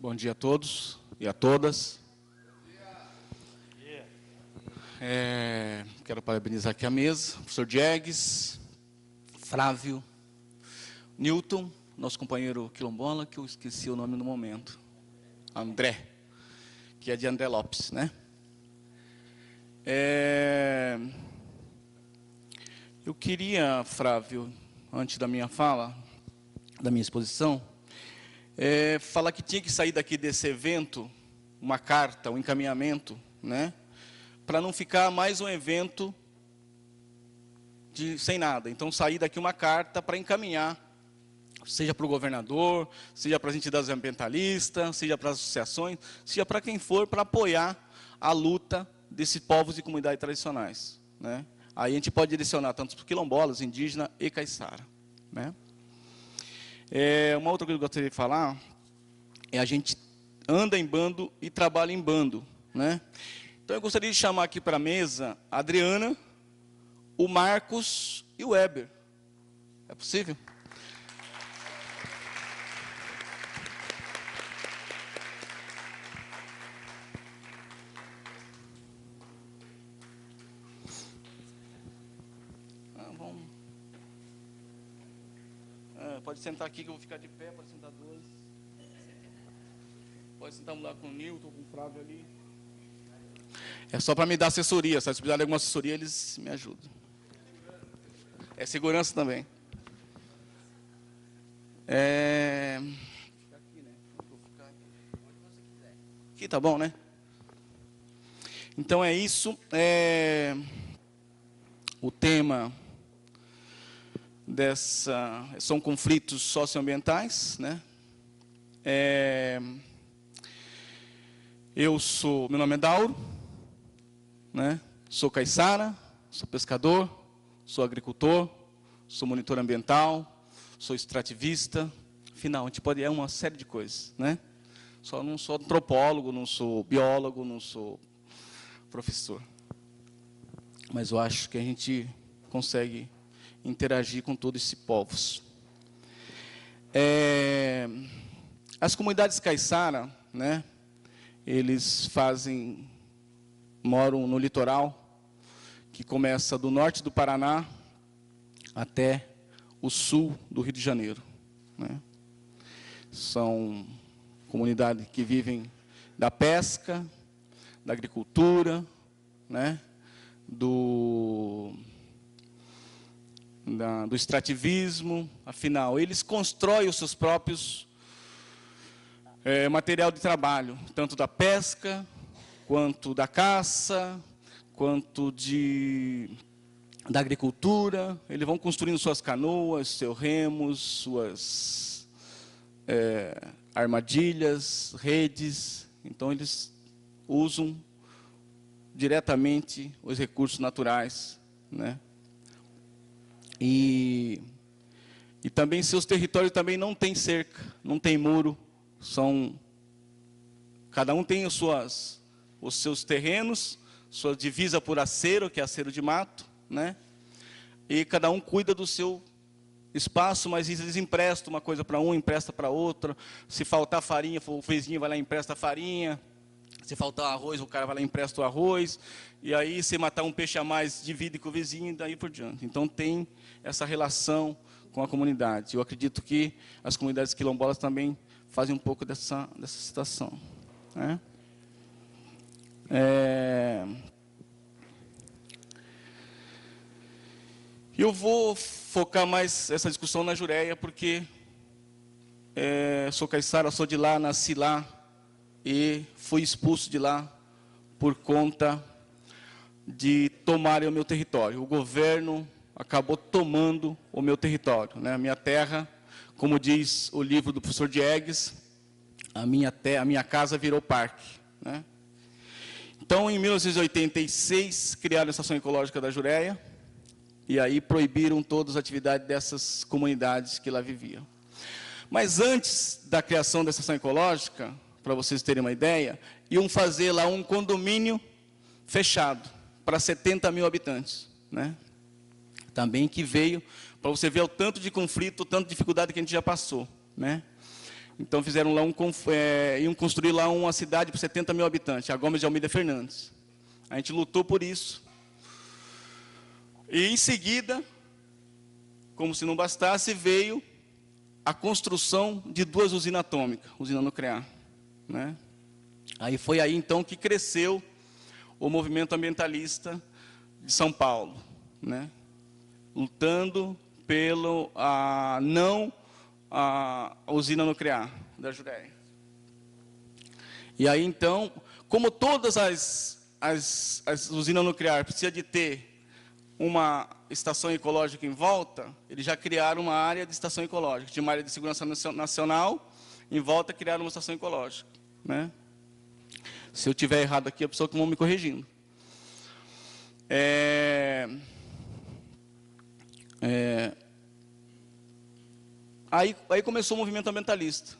Bom dia a todos e a todas. Quero parabenizar aqui a mesa, professor Diegues, Flávio, Newton, nosso companheiro quilombola, que eu esqueci o nome no momento, André, que é de André Lopes, né? Eu queria, Flávio, antes da minha fala, da minha exposição, falar que tinha que sair daqui desse evento uma carta, um encaminhamento, né? Para não ficar mais um evento sem nada. Então, sair daqui uma carta para encaminhar, seja para o governador, seja para as entidades ambientalistas, seja para as associações, seja para quem for, para apoiar a luta desses povos e comunidades tradicionais, né? Aí a gente pode direcionar tanto para quilombolas, indígena e caiçara, né? Uma outra coisa que eu gostaria de falar é a gente anda em bando e trabalha em bando, né? Então, eu gostaria de chamar aqui para a mesa a Adriana, o Marcos e o Weber. É possível? Vamos. Pode sentar aqui que eu vou ficar de pé, pode sentar dois. Pode sentar lá com o Newton, com o Flávio ali. É só para me dar assessoria, se precisar de alguma assessoria, eles me ajudam. É segurança também. Aqui tá bom, né? Então é isso. O tema são conflitos socioambientais, né? Meu nome é Dauro, né? Sou caiçara, sou pescador, sou agricultor, sou monitor ambiental, sou extrativista. Afinal, a gente pode uma série de coisas, né? Só não sou antropólogo, não sou biólogo, não sou professor. Mas eu acho que a gente consegue interagir com todos esses povos. As comunidades caiçara, né? Eles moram no litoral, que começa do norte do Paraná até o sul do Rio de Janeiro, né? São comunidades que vivem da pesca, da agricultura, né? Do extrativismo. Afinal, eles constroem os seus próprios material de trabalho, tanto da pesca, quanto da caça, quanto da agricultura. Eles vão construindo suas canoas, seus remos, suas armadilhas, redes. Então, eles usam diretamente os recursos naturais, né? E também seus territórios também não têm cerca, não tem muro. Cada um tem os seus terrenos, sua divisa por acero, que é acero de mato, né? E cada um cuida do seu espaço, mas eles emprestam uma coisa para um, empresta para outra. Se faltar farinha, o vizinho vai lá e empresta a farinha. Se faltar arroz, o cara vai lá e empresta o arroz. E aí, se matar um peixe a mais, divide com o vizinho e daí por diante. Então, tem essa relação com a comunidade. Eu acredito que as comunidades quilombolas também fazem um pouco dessa situação, né? Eu vou focar mais essa discussão na Jureia, porque sou caiçara, sou de lá, nasci lá e fui expulso de lá por conta de tomarem o meu território. O governo acabou tomando o meu território, né? A minha terra, como diz o livro do professor Diegues, a minha casa virou parque, né? Então, em 1986, criaram a Estação Ecológica da Jureia, e aí proibiram todas as atividades dessas comunidades que lá viviam. Mas antes da criação da Estação Ecológica, para vocês terem uma ideia, iam fazer lá um condomínio fechado para 70 mil habitantes, né? Também que veio, para você ver o tanto de conflito, o tanto de dificuldade que a gente já passou, né? Então fizeram lá iam construir lá uma cidade para 70 mil habitantes, a Gomes de Almeida Fernandes. A gente lutou por isso. E em seguida, como se não bastasse, veio a construção de 2 usinas atômicas, usina nuclear, né? Aí foi aí então que cresceu o movimento ambientalista de São Paulo, né? Lutando pelo não a usina nuclear da Jureia. E aí então, como todas as usinas nucleares precisam de ter uma estação ecológica em volta, eles já criaram uma área de estação ecológica, tinha uma área de segurança nacional, em volta criaram uma estação ecológica, né? Se eu tiver errado aqui, a pessoa que vão me corrigindo. Aí começou o movimento ambientalista.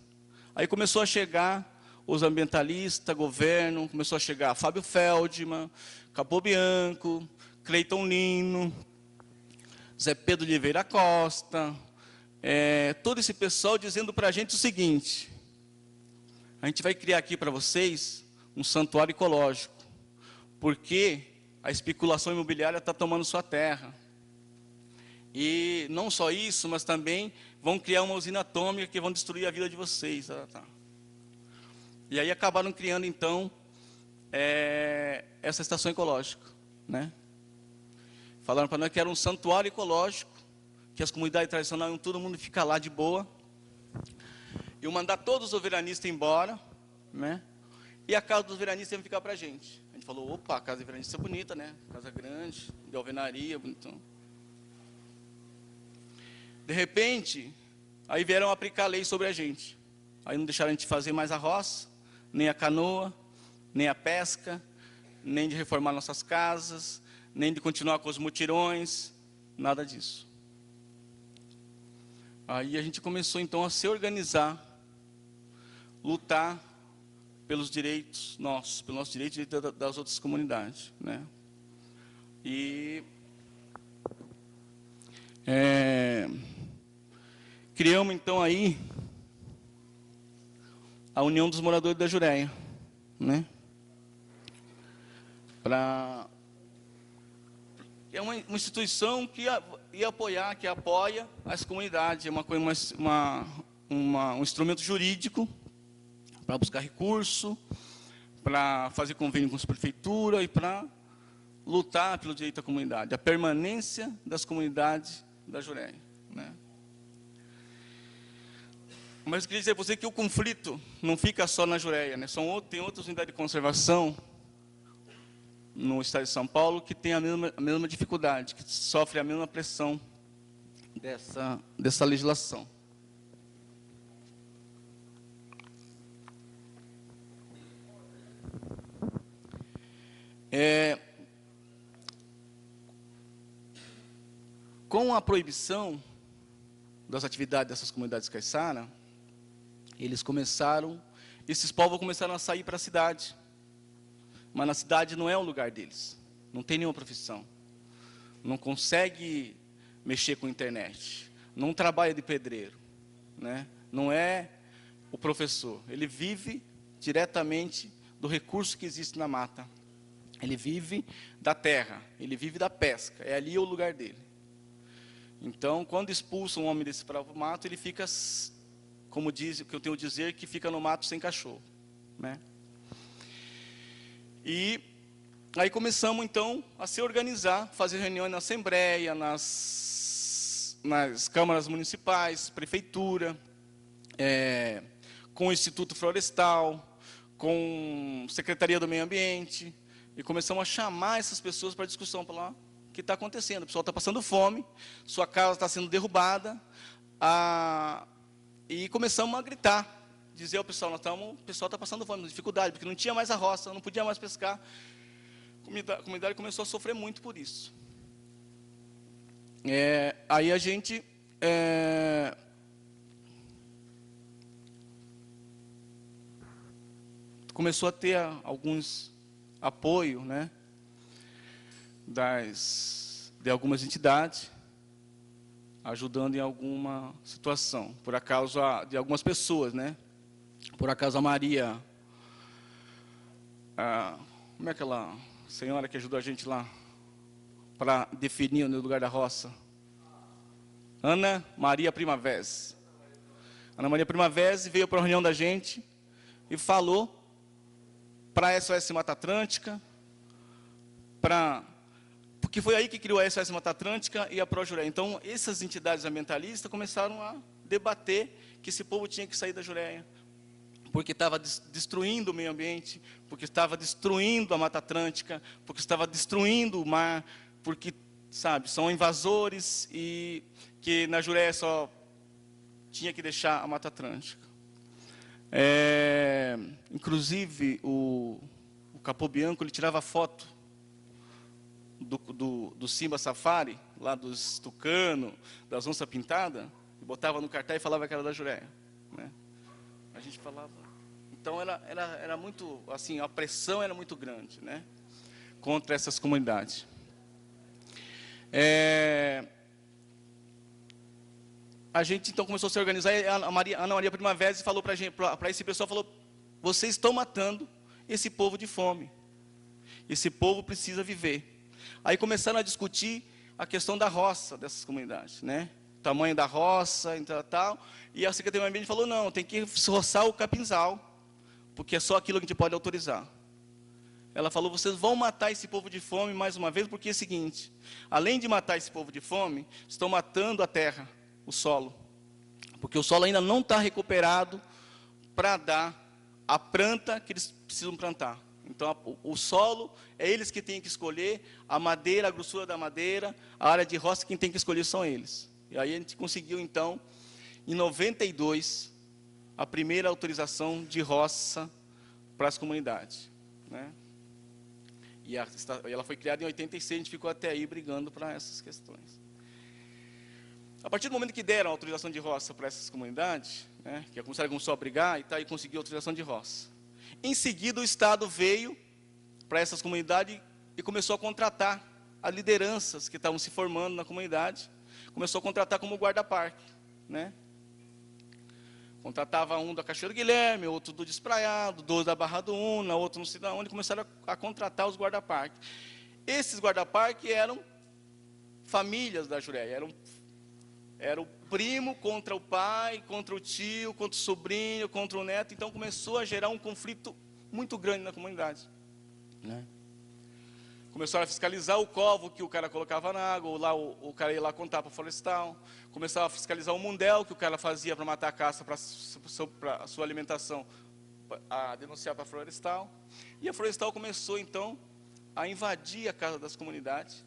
Aí começou a chegar os ambientalistas, governo, começou a chegar Fábio Feldman, Capobianco, Cleiton Lino, Zé Pedro de Oliveira Costa, todo esse pessoal dizendo para a gente o seguinte: a gente vai criar aqui para vocês um santuário ecológico, porque a especulação imobiliária está tomando sua terra. E não só isso, mas também vão criar uma usina atômica que vão destruir a vida de vocês. E aí acabaram criando, então, essa estação ecológica, né? Falaram para nós que era um santuário ecológico, que as comunidades tradicionais, todo mundo fica lá de boa. E mandar todos os veranistas embora, né? E a casa dos veranistas ia ficar para a gente. A gente falou, opa, a casa de veranista é bonita, né? Casa grande, de alvenaria, bonitão. De repente, aí vieram aplicar a lei sobre a gente. Aí não deixaram a gente fazer mais a roça, nem a canoa, nem a pesca, nem de reformar nossas casas, nem de continuar com os mutirões, nada disso. Aí a gente começou então a se organizar, lutar pelos direitos nossos, pelo nosso direito e das outras comunidades, né? E criamos então aí a União dos Moradores da Jureia, né? É uma instituição que ia apoiar, que apoia as comunidades, é um instrumento jurídico para buscar recurso, para fazer convênio com as prefeituras e para lutar pelo direito da comunidade, a permanência das comunidades da Jureia, né? Mas eu queria dizer para você que o conflito não fica só na Jureia, né? Tem outras unidades de conservação no estado de São Paulo que tem a mesma dificuldade, que sofre a mesma pressão dessa legislação. Com a proibição das atividades dessas comunidades caiçara, esses povos começaram a sair para a cidade. Mas na cidade não é o lugar deles, não tem nenhuma profissão, não consegue mexer com a internet, não trabalha de pedreiro, né? Não é o professor, ele vive diretamente do recurso que existe na mata, ele vive da terra, ele vive da pesca, é ali o lugar dele. Então, quando expulsa um homem desse para o mato, ele fica, como diz, o que eu tenho a dizer, que fica no mato sem cachorro, né? E aí começamos, então, a se organizar, fazer reuniões na Assembleia, nas câmaras municipais, prefeitura, com o Instituto Florestal, com a Secretaria do Meio Ambiente, e começamos a chamar essas pessoas para discussão, para lá o que está acontecendo. O pessoal está passando fome, sua casa está sendo derrubada, e começamos a gritar. Dizer ao pessoal, o pessoal está passando fome, dificuldade, porque não tinha mais a roça, não podia mais pescar. A comunidade começou a sofrer muito por isso. Aí a gente começou a ter alguns apoio, né, de algumas entidades, ajudando em alguma situação, por acaso de algumas pessoas, né? Por acaso a Maria, como é aquela senhora que ajudou a gente lá para definir no lugar da roça? Ana Maria Primavera. Ana Maria Primavera veio para a reunião da gente e falou para a SOS Mata Atlântica, porque foi aí que criou a SOS Mata Atlântica e a Projureia. Então, essas entidades ambientalistas começaram a debater que esse povo tinha que sair da Jureia, porque estava destruindo o meio ambiente, porque estava destruindo a Mata Atlântica, porque estava destruindo o mar, porque, sabe, são invasores e que na Jureia só tinha que deixar a Mata Atlântica. Inclusive, o Capô Bianco, ele tirava foto do Simba Safari, lá dos tucano, das onças pintadas, e botava no cartaz e falava que era da Jureia, né? A gente falava. Então, era muito, assim, a pressão era muito grande, né, contra essas comunidades. A gente, então, começou a se organizar, e a Ana Maria Primavera falou para esse pessoal, falou, vocês estão matando esse povo de fome. Esse povo precisa viver. Aí começaram a discutir a questão da roça dessas comunidades, né? O tamanho da roça, tal. E a Secretaria do Meio Ambiente falou, não, tem que roçar o capinzal, porque é só aquilo que a gente pode autorizar. Ela falou, vocês vão matar esse povo de fome mais uma vez, porque é o seguinte, além de matar esse povo de fome, estão matando a terra, o solo. Porque o solo ainda não está recuperado para dar a planta que eles precisam plantar. Então, o solo, é eles que têm que escolher, a madeira, a grossura da madeira, a área de roça, quem tem que escolher são eles. E aí a gente conseguiu, então, em 92, a primeira autorização de roça para as comunidades, né? E ela foi criada em 86, a gente ficou até aí brigando para essas questões. A partir do momento que deram a autorização de roça para essas comunidades, né, que começou a brigar e conseguiu a autorização de roça. Em seguida, o Estado veio para essas comunidades e começou a contratar as lideranças que estavam se formando na comunidade. Começou a contratar como guarda-parque, né? Contratava um da Cachoeira Guilherme, outro do Despraiado, dois da Barra do Una, outro não sei de onde, começaram a contratar os guarda-parques. Esses guarda-parques eram famílias da Jureia, era o primo contra o pai, contra o tio, contra o sobrinho, contra o neto. Então começou a gerar um conflito muito grande na comunidade, né? Começaram a fiscalizar o covo que o cara colocava na água, ou lá o cara ia lá contar para o florestal. Começava a fiscalizar o mundel que o cara fazia para matar a caça, para a sua alimentação, a denunciar para a florestal. E a florestal começou, então, a invadir a casa das comunidades,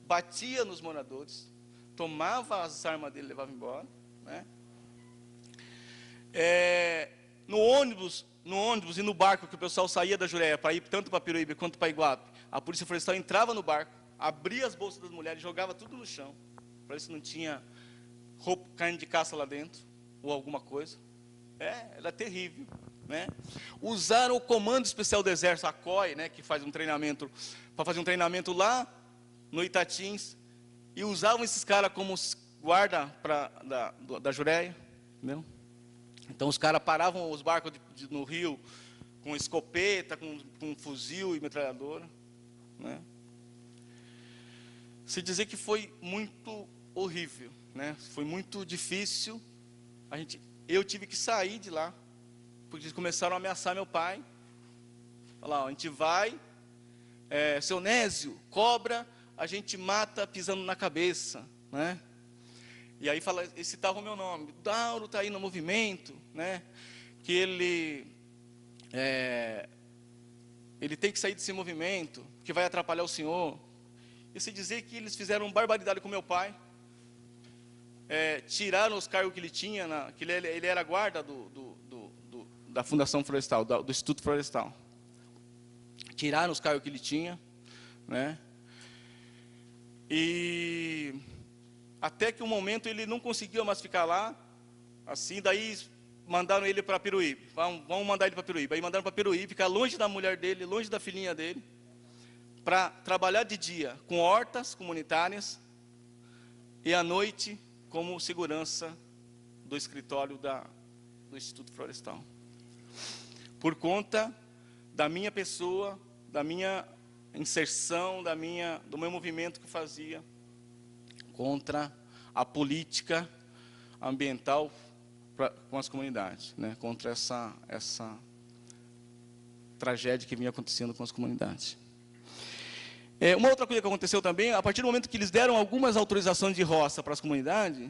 batia nos moradores, tomava as armas dele e levava embora, né? No ônibus e no barco que o pessoal saía da Jureia para ir tanto para Piruíbe quanto para Iguape, a polícia florestal entrava no barco, abria as bolsas das mulheres, jogava tudo no chão, para ver se não tinha roupa, carne de caça lá dentro, ou alguma coisa. Era terrível, né? Usaram o Comando Especial do Exército, a COI, né, que faz um treinamento, para fazer um treinamento lá no Itatins, e usavam esses caras como guarda da Jureia, entendeu? Então os caras paravam os barcos no rio com escopeta, com fuzil e metralhadora, né? Se dizer que foi muito horrível, né? Foi muito difícil. Eu tive que sair de lá, porque eles começaram a ameaçar meu pai. Falar, a gente vai, seu Nésio, cobra, a gente mata pisando na cabeça, né? E aí citavam o meu nome. Dauro está aí no movimento, né? Que ele tem que sair desse movimento, que vai atrapalhar o senhor. E se dizer que eles fizeram barbaridade com meu pai, tiraram os cargos que ele tinha, que ele era guarda da Fundação Florestal, do Instituto Florestal. Tiraram os cargos que ele tinha, né? E até que um momento ele não conseguiu mais ficar lá, assim, daí mandaram ele para Piruíbe. Vamos mandar ele para Piruíbe. Aí mandaram para Piruíbe, ficar longe da mulher dele, longe da filhinha dele, para trabalhar de dia com hortas comunitárias e à noite como segurança do escritório do Instituto Florestal. Por conta da minha pessoa, da minha inserção, do meu movimento que eu fazia contra a política ambiental com as comunidades, né? Contra essa tragédia que vinha acontecendo com as comunidades. Uma outra coisa que aconteceu também, a partir do momento que eles deram algumas autorizações de roça para as comunidades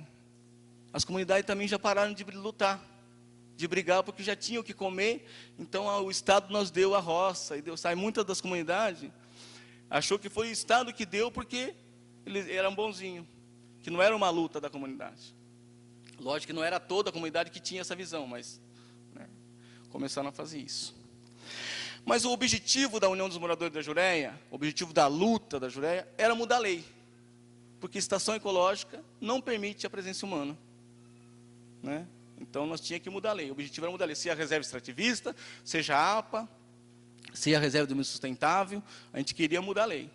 também já pararam de lutar, de brigar, porque já tinham o que comer. Então o Estado nos deu a roça, e muitas das comunidades achou que foi o Estado que deu porque eles eram bonzinhos, que não era uma luta da comunidade. Lógico que não era toda a comunidade que tinha essa visão, mas, né, começaram a fazer isso. Mas o objetivo da União dos Moradores da Jureia, o objetivo da luta da Jureia, era mudar a lei. Porque estação ecológica não permite a presença humana, né? Então nós tínhamos que mudar a lei. O objetivo era mudar a lei. Se a reserva extrativista, seja a APA, se a reserva do meio sustentável, a gente queria mudar a lei.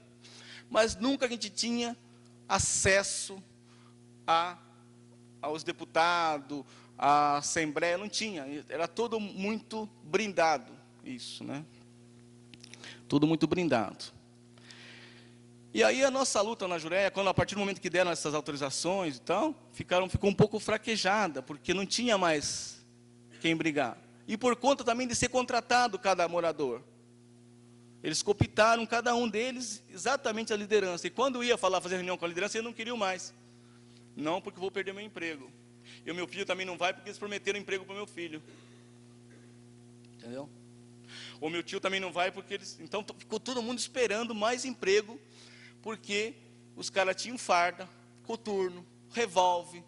Mas nunca a gente tinha acesso aos deputados, à Assembleia, não tinha. Era todo muito brindado, isso, né? Tudo muito brindado. E aí a nossa luta na Jureia, quando a partir do momento que deram essas autorizações e tal, ficou um pouco fraquejada, porque não tinha mais quem brigar. E por conta também de ser contratado cada morador. Eles cooptaram cada um deles exatamente a liderança. E quando ia fazer reunião com a liderança, eles não queriam mais. Não, porque vou perder meu emprego. E o meu filho também não vai, porque eles prometeram emprego para o meu filho. Entendeu? O meu tio também não vai, porque eles... Então ficou todo mundo esperando mais emprego, porque os caras tinham farda, coturno, revólver,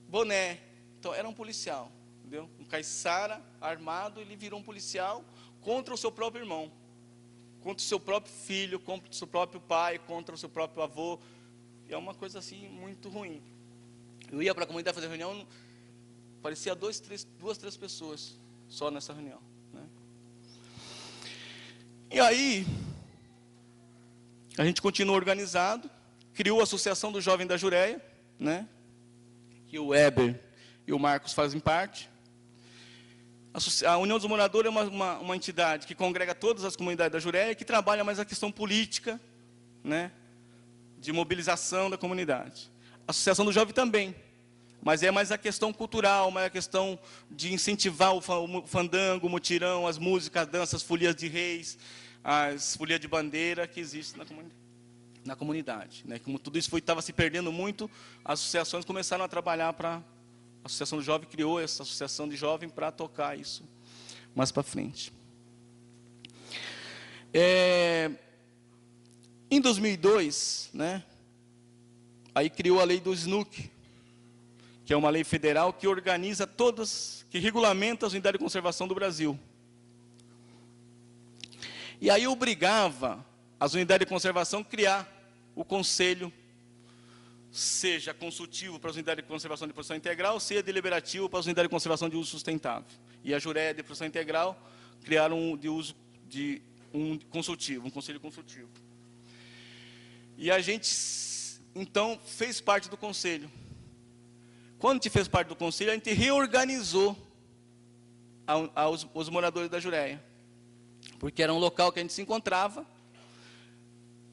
boné. Então era um policial, entendeu? Um caiçara armado, ele virou um policial contra o seu próprio irmão, contra o seu próprio filho, contra o seu próprio pai, contra o seu próprio avô. E é uma coisa assim muito ruim. Eu ia para a comunidade fazer reunião, parecia duas, três pessoas só nessa reunião, né? E aí, a gente continuou organizado, criou a Associação do Jovem da Jureia, né? Que o Weber e o Marcos fazem parte. A União dos Moradores é uma entidade que congrega todas as comunidades da Jureia, que trabalha mais a questão política, né? De mobilização da comunidade. A Associação do Jovem também, mas é mais a questão cultural, mais a questão de incentivar o fandango, o mutirão, as músicas, as danças, as folias de reis, as folias de bandeira que existem na comunidade, né? Como tudo isso estava se perdendo muito, as associações começaram a trabalhar para... A Associação do Jovem criou essa Associação de Jovem para tocar isso mais para frente. Em 2002, né, aí criou a lei do SNUC, que é uma lei federal que organiza que regulamenta as unidades de conservação do Brasil. E aí obrigava as unidades de conservação a criar o conselho, seja consultivo para as unidades de conservação de produção integral, seja deliberativo para as unidades de conservação de uso sustentável. E a Jureia de produção integral criaram um consultivo, um conselho consultivo. E a gente, então, fez parte do conselho. Quando a gente fez parte do conselho, a gente reorganizou os moradores da Jureia. Porque era um local que a gente se encontrava,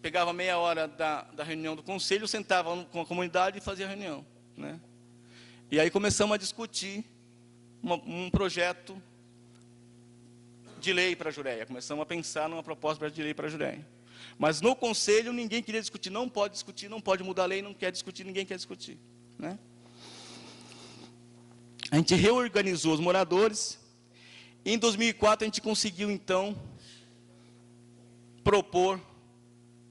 pegava meia hora da reunião do conselho, sentava com a comunidade e fazia a reunião, né? E aí começamos a discutir um projeto de lei para a Jureia. Começamos a pensar numa proposta de lei para a Jureia. Mas no conselho ninguém queria discutir, não pode mudar a lei, não quer discutir, ninguém quer discutir, né? A gente reorganizou os moradores. Em 2004 a gente conseguiu então propor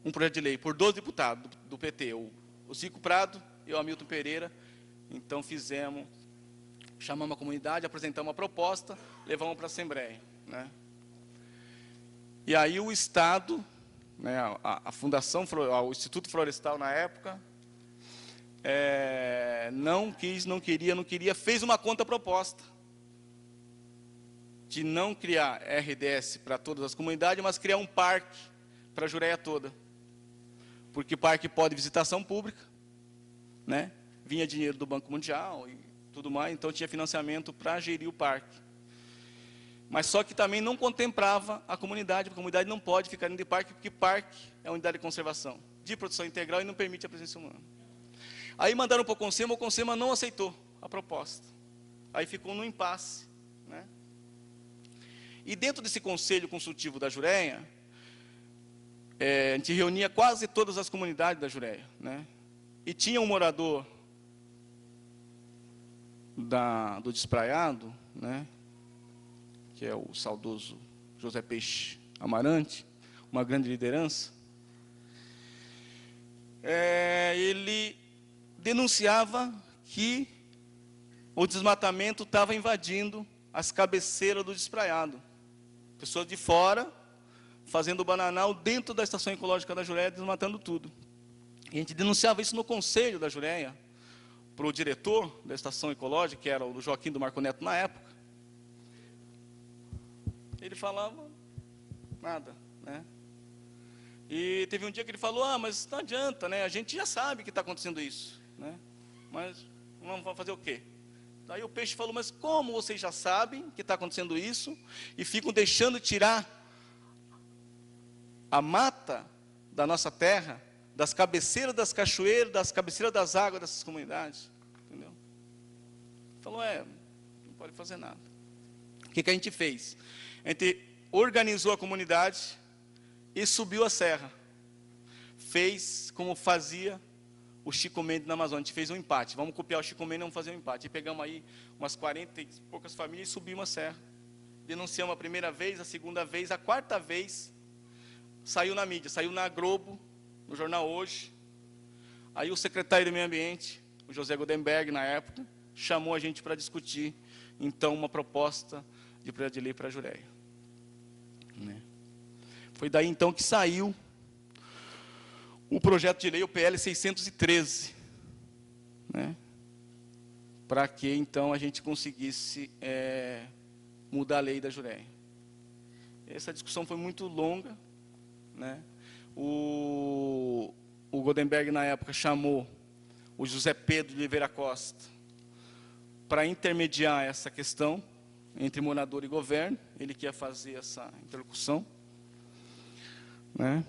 um projeto de lei por 12 deputados do PT, o Zico Prado e o Hamilton Pereira. Então chamamos a comunidade, apresentamos uma proposta, levamos para a Assembleia, né? E aí o Estado, né, a Fundação, o Instituto Florestal na época, não queria, fez uma contraproposta de não criar RDS para todas as comunidades, mas criar um parque para a Jureia toda. Porque parque pode visitação pública, né? vinha dinheiro do Banco Mundial e tudo mais, então tinha financiamento para gerir o parque. Mas só que também não contemplava a comunidade, porque a comunidade não pode ficar dentro de parque, porque parque é unidade de conservação, de proteção integral e não permite a presença humana. Aí mandaram para o Consema não aceitou a proposta. Aí ficou no impasse, né? E dentro desse conselho consultivo da Jureia, a gente reunia quase todas as comunidades da Jureia, né? E tinha um morador do Despraiado, né, que é o saudoso José Peixe Amarante, uma grande liderança. Ele denunciava que o desmatamento estava invadindo as cabeceiras do Despraiado. Pessoas de fora fazendo bananal dentro da estação ecológica da Jureia, desmatando tudo. E a gente denunciava isso no conselho da Jureia, para o diretor da estação ecológica, que era o Joaquim do Marco Neto na época. Ele falava nada, né? E teve um dia que ele falou, mas não adianta, né? A gente já sabe que está acontecendo isso, né? Mas vamos fazer o quê? Daí o Peixe falou, mas como vocês já sabem que está acontecendo isso, e ficam deixando tirar a mata da nossa terra, das cabeceiras das cachoeiras, das cabeceiras das águas dessas comunidades, entendeu? Falou, não pode fazer nada. O que a gente fez? A gente organizou a comunidade e subiu a serra. Fez como fazia o Chico Mendes na Amazônia. A gente fez um empate. Vamos copiar o Chico Mendes e vamos fazer um empate. E pegamos aí umas 40 e poucas famílias e subimos a serra. Denunciamos a primeira vez, a segunda vez, a quarta vez, saiu na mídia, saiu na Globo, no jornal Hoje. Aí o secretário do Meio Ambiente, o José Goldenberg, na época, chamou a gente para discutir, então, uma proposta de projeto de lei para a Jureia, né? Foi daí, então, que saiu o projeto de lei, o PL 613, né? Para que, então, a gente conseguisse mudar a lei da Jureia. Essa discussão foi muito longa, né? O Goldenberg, na época, chamou o José Pedro de Oliveira Costa para intermediar essa questão entre morador e governo. Ele que ia fazer essa interlocução, né?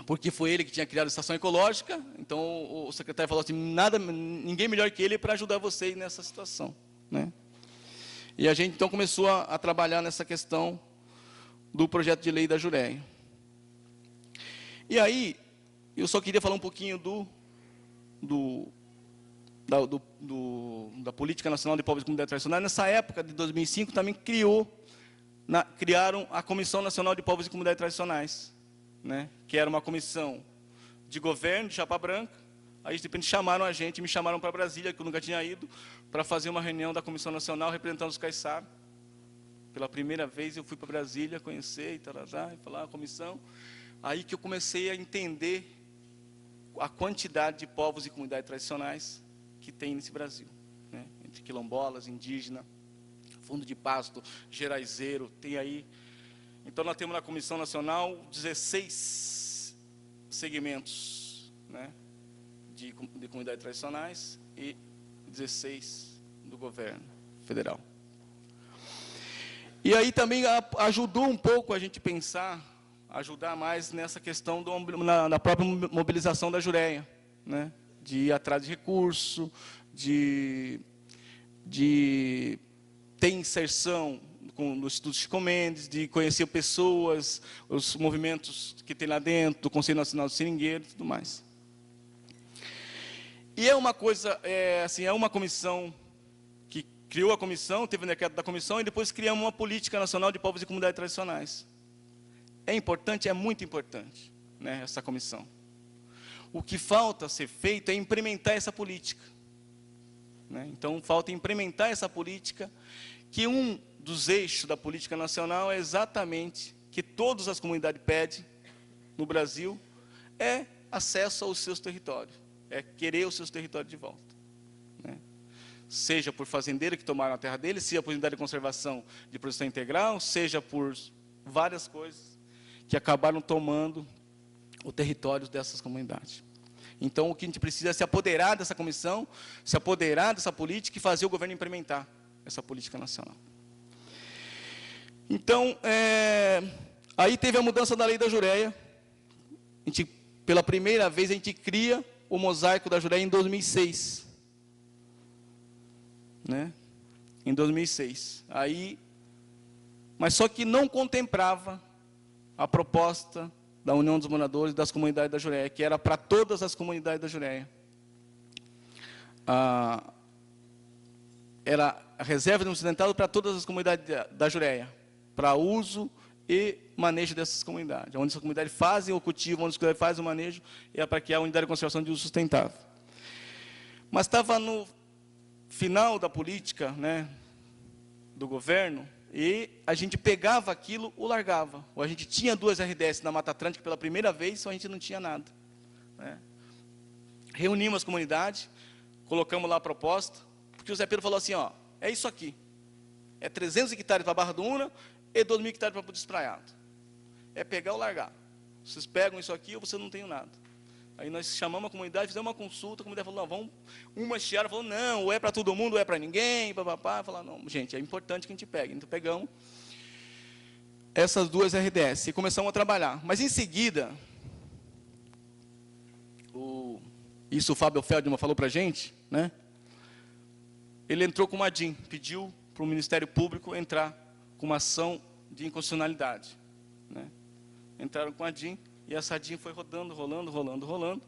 Porque foi ele que tinha criado a estação ecológica. Então o secretário falou assim, ninguém melhor que ele para ajudar vocês nessa situação, né? E a gente então começou a trabalhar nessa questão do projeto de lei da Jureia. E aí, eu só queria falar um pouquinho da Política Nacional de Povos e Comunidades Tradicionais. Nessa época de 2005, também criaram a Comissão Nacional de Povos e Comunidades Tradicionais, né? Que era uma comissão de governo, de chapa branca. Aí, de repente, me chamaram para Brasília, que eu nunca tinha ido, para fazer uma reunião da Comissão Nacional representando os caiçaras. Pela primeira vez, eu fui para Brasília conhecer e falar a comissão. Aí que eu comecei a entender a quantidade de povos e comunidades tradicionais que tem nesse Brasil, né? Entre quilombolas, indígena, fundo de pasto, geraizeiro, tem aí. Então, nós temos na Comissão Nacional 16 segmentos, né, de comunidades tradicionais e 16 do governo federal. E aí também ajudou um pouco a gente ajudar mais nessa questão na própria mobilização da Jureia, né? De ir atrás de recurso, de ter inserção no Instituto Chico Mendes, de conhecer pessoas, os movimentos que tem lá dentro, do Conselho Nacional do Seringueiro e tudo mais. E é uma coisa, é uma comissão que criou a comissão, teve o decreto da comissão, e depois criamos uma política nacional de povos e comunidades tradicionais. É importante, é muito importante, né, essa comissão. O que falta ser feito é implementar essa política, né? Então, falta implementar essa política, que um dos eixos da política nacional é exatamente que todas as comunidades pedem no Brasil, é acesso aos seus territórios, é querer os seus territórios de volta, né? Seja por fazendeiro que tomaram a terra deles, seja por unidade de conservação de produção integral, seja por várias coisas que acabaram tomando o território dessas comunidades. Então, o que a gente precisa é se apoderar dessa comissão, se apoderar dessa política e fazer o governo implementar essa política nacional. Então, aí teve a mudança da lei da Jureia. Pela primeira vez, a gente cria o mosaico da Jureia em 2006. Né? Em 2006. Mas só que não contemplava a proposta da União dos Moradores das Comunidades da Jureia, que era para todas as comunidades da Jureia. Era a reserva de ocidental para todas as comunidades da Jureia, para uso e manejo dessas comunidades. Onde as comunidades fazem o cultivo, onde as comunidades fazem o manejo, é para criar a unidade de conservação de uso sustentável. Mas estava no final da política, né, do governo, e a gente pegava aquilo ou largava. Ou a gente tinha 2 RDS na Mata Atlântica pela primeira vez, ou a gente não tinha nada. Né? Reunimos as comunidades, colocamos lá a proposta, porque o Zé Pedro falou assim, ó, é isso aqui. É 300 hectares para a Barra do Una e 2.000 hectares para o Despraiado. É pegar ou largar. Vocês pegam isso aqui ou você não tem nada. Aí nós chamamos a comunidade, fizemos uma consulta, a comunidade falou, não, vamos... Uma chiara falou, não, ou é para todo mundo, ou é para ninguém, papapá. Falaram, não, gente, é importante que a gente pegue. Então, pegamos essas 2 RDS e começamos a trabalhar. Mas, em seguida, isso o Fábio Feldman falou para a gente, né? Ele entrou com uma DIN, pediu para o Ministério Público entrar com uma ação de inconstitucionalidade. Né? Entraram com a DIN, e essa DIN foi rodando, rolando.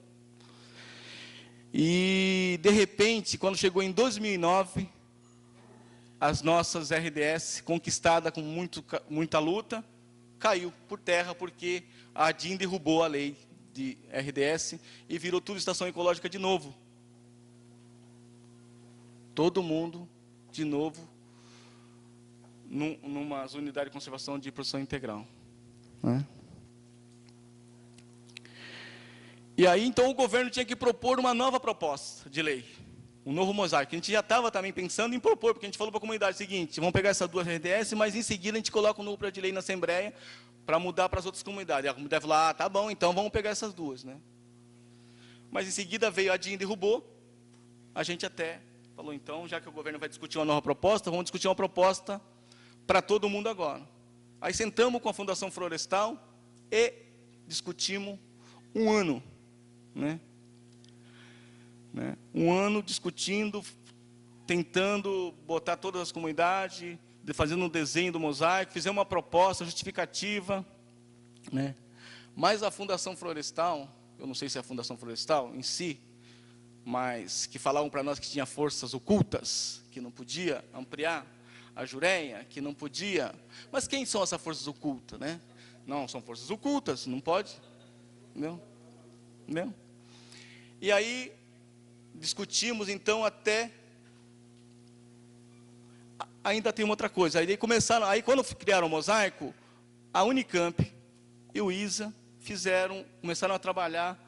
E, de repente, quando chegou em 2009, as nossas RDS, conquistada com muita luta, caiu por terra, porque a DIN derrubou a lei de RDS e virou tudo estação ecológica de novo. Todo mundo, de novo, numa unidade de conservação de produção integral. Né? E aí, então, o governo tinha que propor uma nova proposta de lei, um novo mosaico. A gente já estava também pensando em propor, porque a gente falou para a comunidade o seguinte, vamos pegar essas 2 RDS, mas em seguida a gente coloca um novo projeto de lei na Assembleia para mudar para as outras comunidades. E a comunidade falou, tá bom, então vamos pegar essas 2. Né? Mas em seguida veio a DIN e derrubou, a gente até falou, então, já que o governo vai discutir uma nova proposta, vamos discutir uma proposta para todo mundo agora. Aí sentamos com a Fundação Florestal e discutimos 1 ano. Né? Um ano discutindo, tentando botar todas as comunidades, fazendo um desenho do mosaico, fizemos uma proposta justificativa. Né? Mas a Fundação Florestal, eu não sei se é a Fundação Florestal em si, mas que falavam para nós que tinha forças ocultas, que não podia ampliar a Jureia, que não podia... Mas quem são essas forças ocultas? Né? Não, são forças ocultas, não pode. Entendeu? E aí, discutimos, então, até... Ainda tem uma outra coisa. Aí, quando criaram o mosaico, a Unicamp e o ISA começaram a trabalhar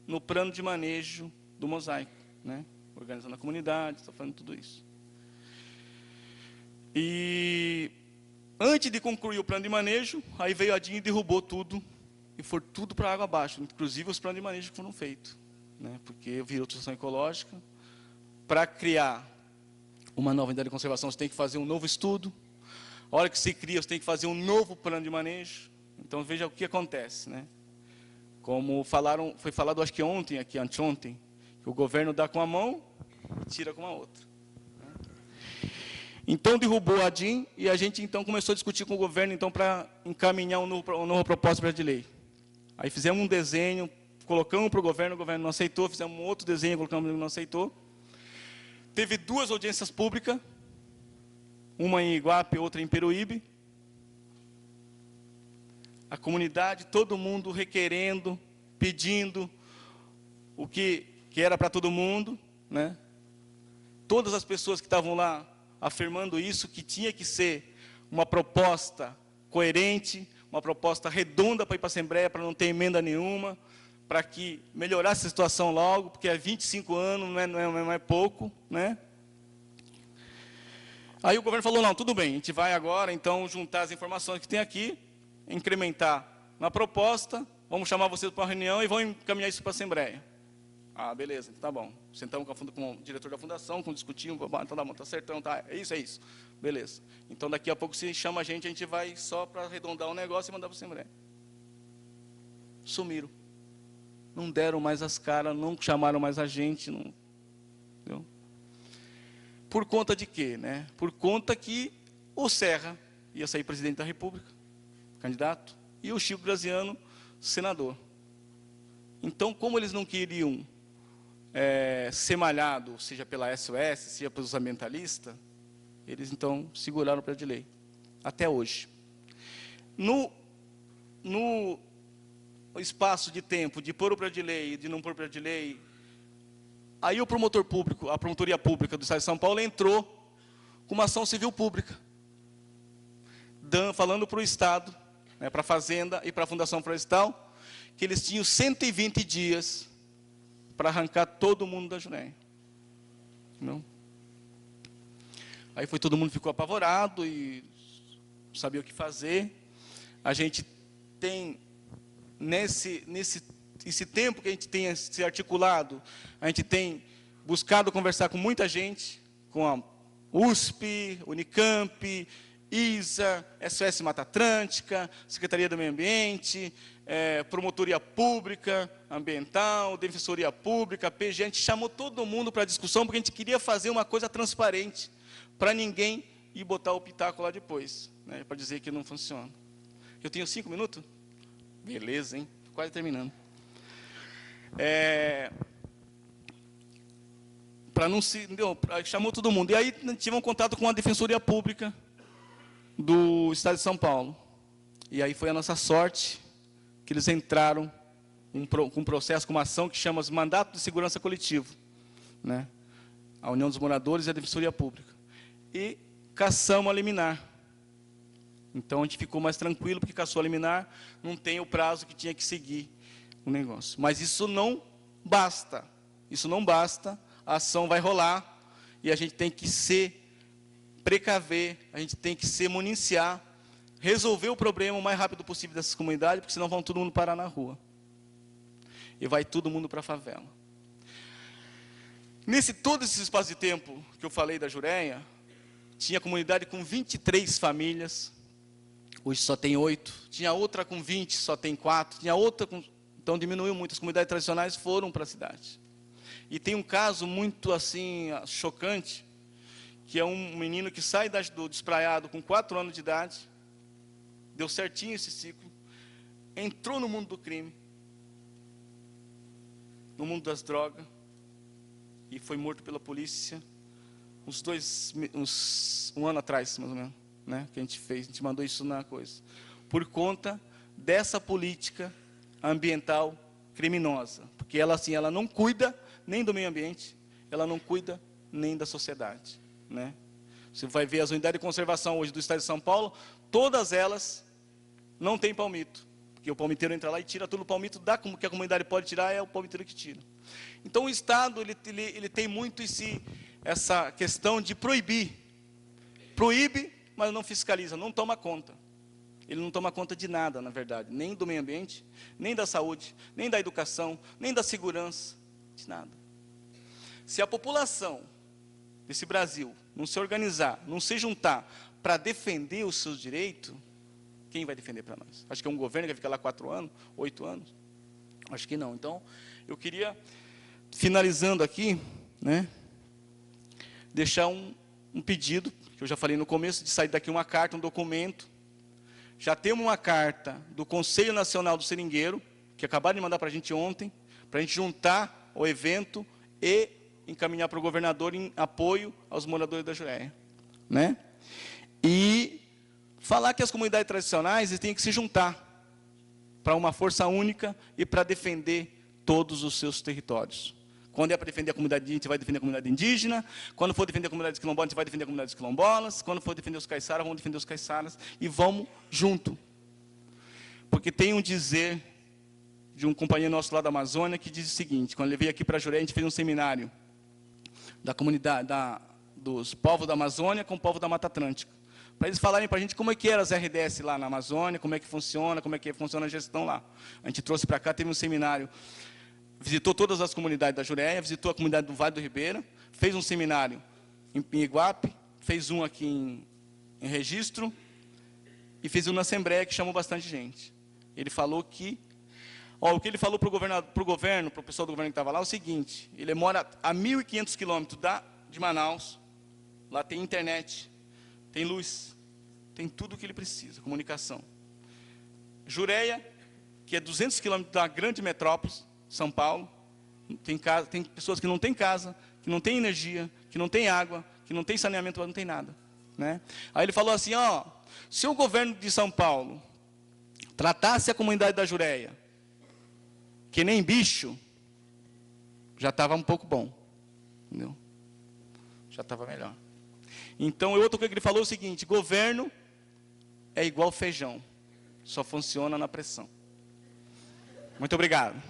no plano de manejo do mosaico, né? Organizando a comunidade, está fazendo tudo isso. E, antes de concluir o plano de manejo, aí veio a DIN e derrubou tudo, e foi tudo para água abaixo, inclusive os planos de manejo que foram feitos. Né, porque virou transição ecológica. Para criar uma nova unidade de conservação, você tem que fazer um novo estudo. A hora que se cria, você tem que fazer um novo plano de manejo. Então, veja o que acontece. Né? Como foi falado, acho que ontem, anteontem, que o governo dá com a mão e tira com a outra. Então, derrubou a DIN e a gente, então, começou a discutir com o governo então, para encaminhar uma nova proposta de lei. Aí fizemos um desenho, colocamos para o governo não aceitou, fizemos um outro desenho, colocamos, ele não aceitou. Teve 2 audiências públicas, uma em Iguape, outra em Peruíbe. A comunidade, todo mundo requerendo, pedindo o que era para todo mundo. Né? Todas as pessoas que estavam lá afirmando isso, que tinha que ser uma proposta coerente, uma proposta redonda para ir para a Assembleia, para não ter emenda nenhuma, para que melhorasse a situação logo, porque há 25 anos não é pouco. Né? Aí o governo falou, não, tudo bem, a gente vai agora, então, juntar as informações que tem aqui, incrementar na proposta, vamos chamar vocês para uma reunião e vamos encaminhar isso para a Assembleia. Ah, beleza, então tá bom. Sentamos com o diretor da fundação, discutimos, então tá bom, tá certão, tá, é isso. Beleza. Então daqui a pouco, se chama a gente vai só para arredondar o negócio e mandar para a Assembleia. Sumiram. Não deram mais as caras, não chamaram mais a gente, não. Entendeu? Por conta de quê, né? Por conta que o Serra ia sair presidente da República, candidato, e o Chico Graziano, senador. Então, como eles não queriam ser malhado, seja pela SOS, seja pelos ambientalistas, eles então seguraram o projeto de lei, até hoje. No espaço de tempo de pôr o projeto de lei e de não pôr o projeto de lei, aí o promotor público, a Promotoria Pública do Estado de São Paulo entrou com uma ação civil pública, falando para o Estado, né, para a Fazenda e para a Fundação Florestal, que eles tinham 120 dias para arrancar todo mundo da Jureia. Não? Aí todo mundo ficou apavorado e não sabia o que fazer. A gente tem, nesse tempo que a gente tem se articulado, a gente tem buscado conversar com muita gente, com a USP, Unicamp, ISA, SOS Mata Atlântica, Secretaria do Meio Ambiente, Promotoria Pública, Ambiental, Defensoria Pública, PG. A gente chamou todo mundo para a discussão, porque a gente queria fazer uma coisa transparente, para ninguém ir botar o pitaco lá depois, né, para dizer que não funciona. Eu tenho 5 minutos? Beleza, hein? Quase terminando. Para não se... chamou todo mundo. E aí tivemos contato com a Defensoria Pública do Estado de São Paulo. E aí foi a nossa sorte que eles entraram com um processo, com uma ação que chama Mandato de Segurança Coletivo, né? A União dos Moradores e a Defensoria Pública. E cassamos a liminar. Então, a gente ficou mais tranquilo, porque cassou a liminar, não tem o prazo que tinha que seguir o negócio. Mas isso não basta. Isso não basta. A ação vai rolar e a gente tem que se precaver, a gente tem que se municiar, resolver o problema o mais rápido possível dessas comunidades, porque senão vão todo mundo parar na rua. E vai todo mundo para a favela. Todo esse espaço de tempo que eu falei da Jureia, tinha comunidade com 23 famílias, hoje só tem 8. Tinha outra com 20, só tem 4. Tinha outra com... Então diminuiu muito. As comunidades tradicionais foram para a cidade. E tem um caso muito assim chocante, que é um menino que sai do despraiado com 4 anos de idade, deu certinho esse ciclo, entrou no mundo do crime, no mundo das drogas, e foi morto pela polícia um ano atrás, mais ou menos, né, que a gente mandou isso na coisa, por conta dessa política ambiental criminosa, porque ela assim, ela não cuida nem do meio ambiente, ela não cuida nem da sociedade, né? Você vai ver as unidades de conservação hoje do Estado de São Paulo, todas elas não têm palmito, porque o palmiteiro entra lá e tira tudo o palmito, como que a comunidade pode tirar, é o palmiteiro que tira. Então o Estado ele tem muito essa questão de proibir. Proíbe, mas não fiscaliza, não toma conta. Ele não toma conta de nada, na verdade, nem do meio ambiente, nem da saúde, nem da educação, nem da segurança, de nada. Se a população desse Brasil não se organizar, não se juntar para defender os seus direitos, quem vai defender para nós? Acho que é um governo que vai ficar lá 4 anos, 8 anos? Acho que não. Então, eu queria, finalizando aqui, né, deixar um pedido, que eu já falei no começo, de sair daqui uma carta, um documento. Já temos uma carta do Conselho Nacional do Seringueiro, que acabaram de mandar para a gente ontem, para a gente juntar o evento e encaminhar para o governador em apoio aos moradores da Jureia, né? E falar que as comunidades tradicionais têm que se juntar para uma força única e para defender todos os seus territórios. Quando é para defender a comunidade, a gente vai defender a comunidade indígena. Quando for defender a comunidade quilombola, a gente vai defender a comunidade quilombolas. Quando for defender os caiçaras, vamos defender os caiçaras. E vamos junto. Porque tem um dizer de um companheiro nosso lá da Amazônia que diz o seguinte: quando ele veio aqui para a Jureia, a gente fez um seminário da comunidade, dos povos da Amazônia com o povo da Mata Atlântica, para eles falarem para a gente como é que eram as RDS lá na Amazônia, como é que funciona a gestão lá. A gente trouxe para cá, teve um seminário visitou todas as comunidades da Jureia, visitou a comunidade do Vale do Ribeira, fez um seminário em Iguape, fez um aqui em Registro, e fez um na Assembleia que chamou bastante gente. Ele falou que, o que ele falou para o governo, para o pessoal do governo que estava lá, é o seguinte: ele mora a 1.500 quilômetros de Manaus, lá tem internet, tem luz, tem tudo o que ele precisa, comunicação. Jureia, que é 200 quilômetros da grande metrópole, São Paulo, tem pessoas que não têm casa, que não têm energia, que não têm água, que não têm saneamento, não tem nada, né? Aí ele falou assim, se o governo de São Paulo tratasse a comunidade da Jureia que nem bicho, já estava um pouco bom, entendeu? Já estava melhor. Então, outra coisa que ele falou é o seguinte: governo é igual feijão, só funciona na pressão. Muito obrigado.